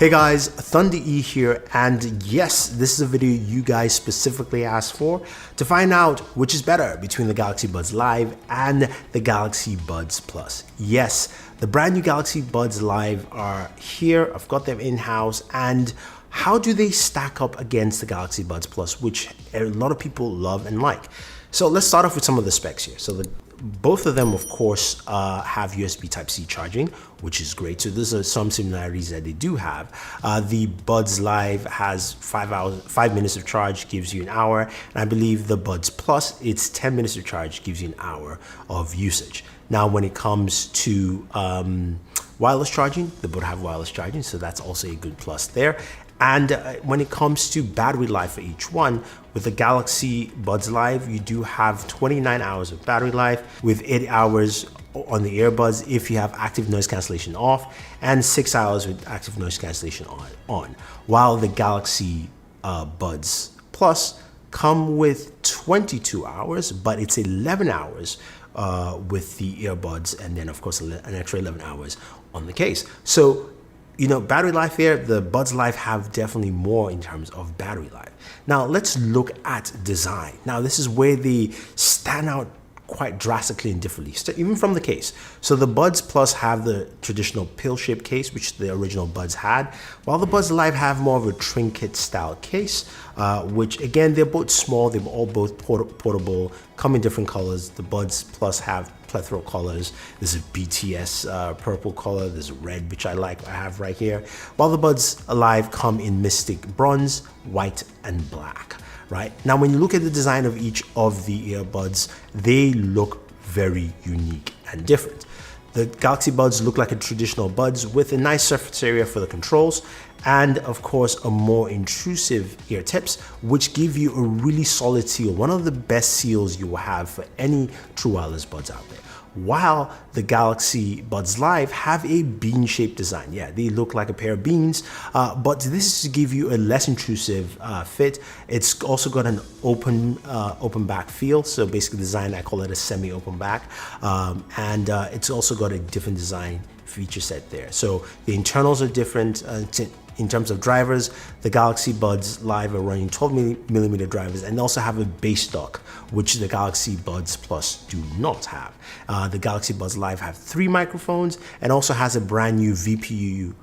Hey guys, Thunder E here, and yes, this is a video you guys specifically asked for to find out which is better between the Galaxy Buds Live and the Galaxy Buds Plus. Yes, the brand new Galaxy Buds Live are here. I've got them in-house, and how do they stack up against the Galaxy Buds Plus, which a lot of people love and like? So let's start off with some of the specs here. So both of them, of course, have USB Type-C charging, which is great. So these are some similarities that they do have. The Buds Live has 5 minutes of charge, gives you an hour. And I believe the Buds Plus, it's 10 minutes of charge, gives you an hour of usage. Now, when it comes to wireless charging, they both have wireless charging, so that's also a good plus there. And when it comes to battery life for each one, with the Galaxy Buds Live, you do have 29 hours of battery life with 8 hours on the earbuds if you have active noise cancellation off, and 6 hours with active noise cancellation on. While the Galaxy Buds Plus come with 22 hours, but it's 11 hours with the earbuds, and then of course an extra 11 hours on the case. So, you know, battery life here, the Buds Live have definitely more in terms of battery life. Now let's look at design. Now this is where they stand out quite drastically and differently, even from the case. So the Buds Plus have the traditional pill-shaped case, which the original Buds had, while the Buds Live have more of a trinket style case, which again, they're both small, they're all both portable, come in different colors. The Buds Plus have plethora of colors. There's a BTS purple color, there's a red, which I have right here, while the Buds Live come in Mystic Bronze, white, and black. Right? Now, when you look at the design of each of the earbuds, they look very unique and different. The Galaxy Buds look like a traditional Buds with a nice surface area for the controls, and of course a more intrusive ear tips, which give you a really solid seal, one of the best seals you will have for any true wireless buds out there. While the Galaxy Buds Live have a bean-shaped design. Yeah, they look like a pair of beans, but this is to give you a less intrusive fit. It's also got an open back feel, so basically design, I call it a semi-open back, and it's also got a different design feature set there. So the internals are different. In terms of drivers, the Galaxy Buds Live are running 12mm drivers and also have a bass dock, which the Galaxy Buds Plus do not have. The Galaxy Buds Live have 3 microphones and also has a brand new VPU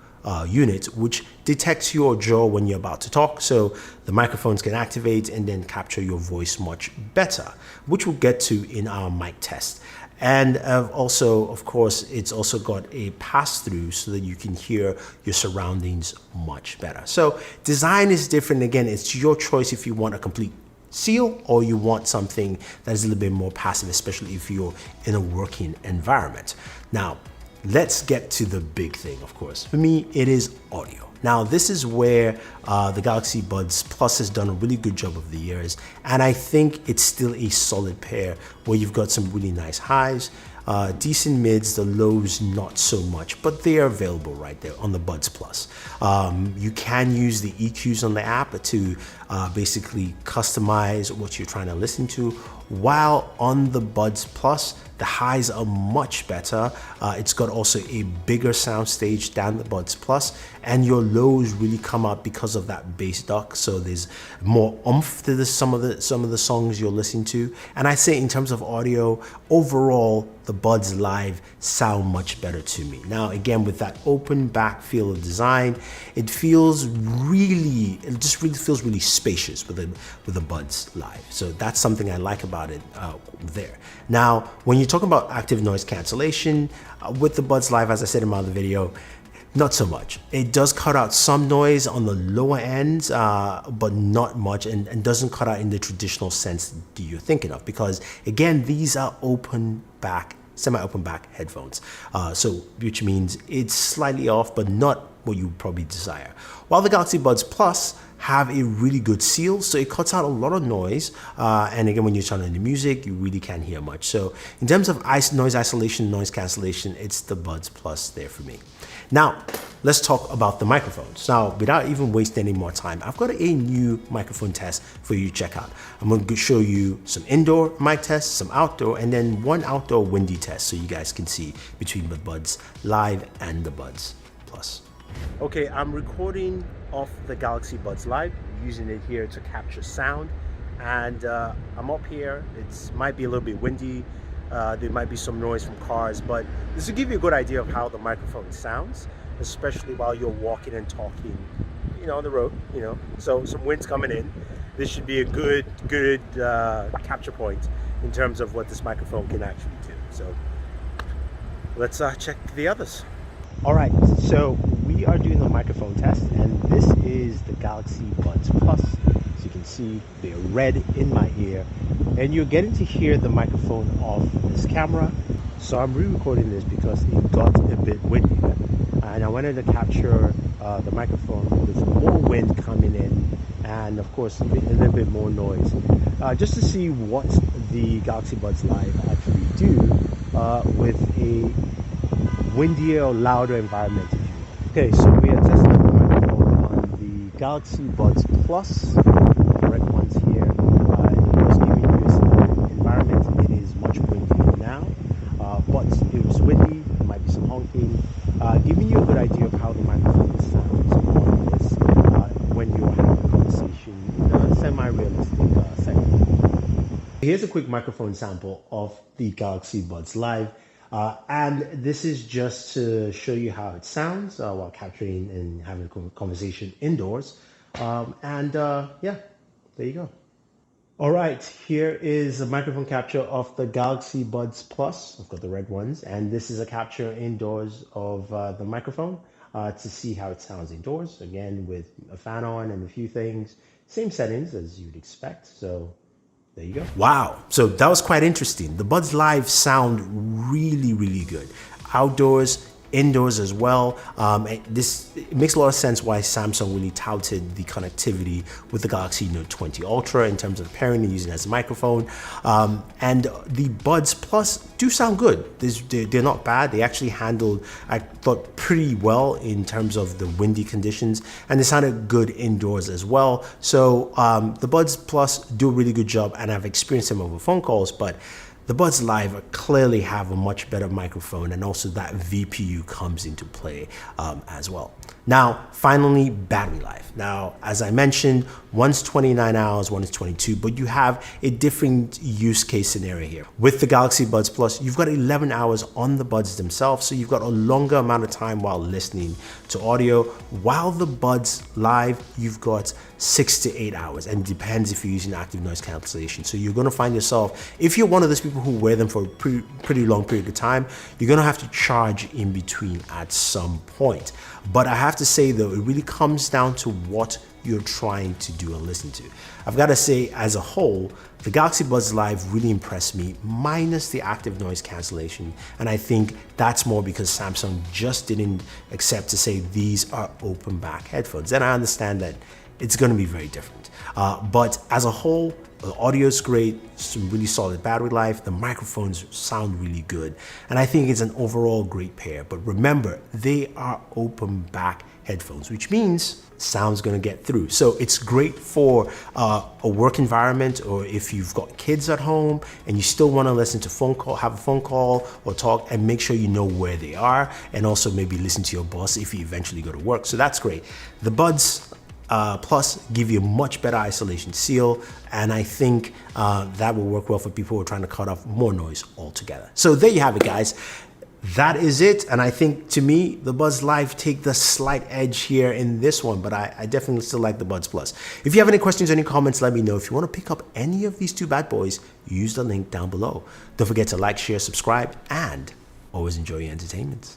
unit, which detects your jaw when you're about to talk, so the microphones can activate and then capture your voice much better, which we'll get to in our mic test. And also, of course, it's also got a pass-through so that you can hear your surroundings much better. So design is different. Again, it's your choice if you want a complete seal or you want something that is a little bit more passive, especially if you're in a working environment. Now, let's get to the big thing, of course. For me, it is audio. Now, this is where the Galaxy Buds Plus has done a really good job over the years, and I think it's still a solid pair where you've got some really nice highs, decent mids, the lows not so much, but they are available right there on the Buds Plus. You can use the EQs on the app to basically customize what you're trying to listen to, while on the Buds Plus, the highs are much better. It's got also a bigger sound stage than the Buds Plus, and your lows really come out because of that bass dock. So there's more oomph to some of the songs you're listening to. And I say in terms of audio, overall, the Buds Live sound much better to me. Now, again, with that open back feel of design, it just really feels really spacious with the Buds Live. So that's something I like about it there. Now, when you talk about active noise cancellation with the Buds Live, as I said in my other video, not so much. It does cut out some noise on the lower ends, but not much, and doesn't cut out in the traditional sense that you're thinking of, because again, these are semi-open back headphones. So which means it's slightly off, but not what you probably desire. While the Galaxy Buds Plus have a really good seal, so it cuts out a lot of noise, and again, when you're turning the music, you really can't hear much. So in terms of noise isolation, noise cancellation, it's the Buds Plus there for me. Now, let's talk about the microphones. Now, without even wasting any more time, I've got a new microphone test for you to check out. I'm going to show you some indoor mic tests, some outdoor, and then one outdoor windy test so you guys can see between the Buds Live and the Buds Plus. Okay, I'm recording off the Galaxy Buds Live, using it here to capture sound. And I'm up here. It might be a little bit windy. There might be some noise from cars, but this will give you a good idea of how the microphone sounds, especially while you're walking and talking, on the road, So some wind's coming in. This should be a good capture point in terms of what this microphone can actually do. So let's check the others. All right, so we are doing the microphone test, and this is the Galaxy Buds Plus. As you can see, they're red in my ear, and you're getting to hear the microphone off this camera. So I'm re-recording this because it got a bit windy, and I wanted to capture the microphone with more wind coming in, and of course a little bit more noise, just to see what the Galaxy Buds Live actually do with a windier or louder environment. Okay, so we are testing the microphone on the Galaxy Buds Plus, the red ones here. It was giving you a similar environment. It is much windier now, but it was windy. There might be some honking, giving you a good idea of how the microphone sounds on this when you're having a conversation in a semi-realistic setting. Here's a quick microphone sample of the Galaxy Buds Live. And this is just to show you how it sounds while capturing and having a conversation indoors. Yeah, there you go. All right, here is a microphone capture of the Galaxy Buds Plus. I've got the red ones, and this is a capture indoors of the microphone to see how it sounds indoors. Again, with a fan on and a few things, same settings as you'd expect. So there you go. Wow. So that was quite interesting. The Buds Live sound really good. Outdoors, indoors as well. It makes a lot of sense why Samsung really touted the connectivity with the Galaxy Note 20 Ultra in terms of pairing and using it as a microphone. And the Buds Plus do sound good. They're not bad. They actually handled, I thought, pretty well in terms of the windy conditions, and they sounded good indoors as well. So the Buds Plus do a really good job, and I've experienced them over phone calls, but the Buds Live clearly have a much better microphone, and also that VPU comes into play as well. Now, finally, battery life. Now, as I mentioned, one's 29 hours, one is 22, but you have a different use case scenario here. With the Galaxy Buds Plus, you've got 11 hours on the buds themselves, so you've got a longer amount of time while listening to audio. While the Buds Live, you've got 6 to 8 hours, and it depends if you're using active noise cancellation. So you're gonna find yourself, if you're one of those people who wear them for a pretty long period of time, you're gonna have to charge in between at some point. But I have to say though, it really comes down to what you're trying to do and listen to. I've got to say, as a whole, the Galaxy Buds Live really impressed me, minus the active noise cancellation. And I think that's more because Samsung just didn't accept to say these are open back headphones. And I understand that it's going to be very different. But as a whole, the audio is great, some really solid battery life, the microphones sound really good, and I think it's an overall great pair. But remember, they are open back headphones, which means sound's gonna get through. So it's great for a work environment, or if you've got kids at home and you still wanna listen to have a phone call or talk, and make sure you know where they are, and also maybe listen to your boss if you eventually go to work. So that's great. The Buds Plus give you a much better isolation seal, and I think that will work well for people who are trying to cut off more noise altogether. So there you have it, guys. That is it, and I think, to me, the Buds Live take the slight edge here in this one, but I definitely still like the Buds Plus. If you have any questions or any comments, let me know. If you want to pick up any of these two bad boys, use the link down below. Don't forget to like, share, subscribe, and always enjoy your entertainment.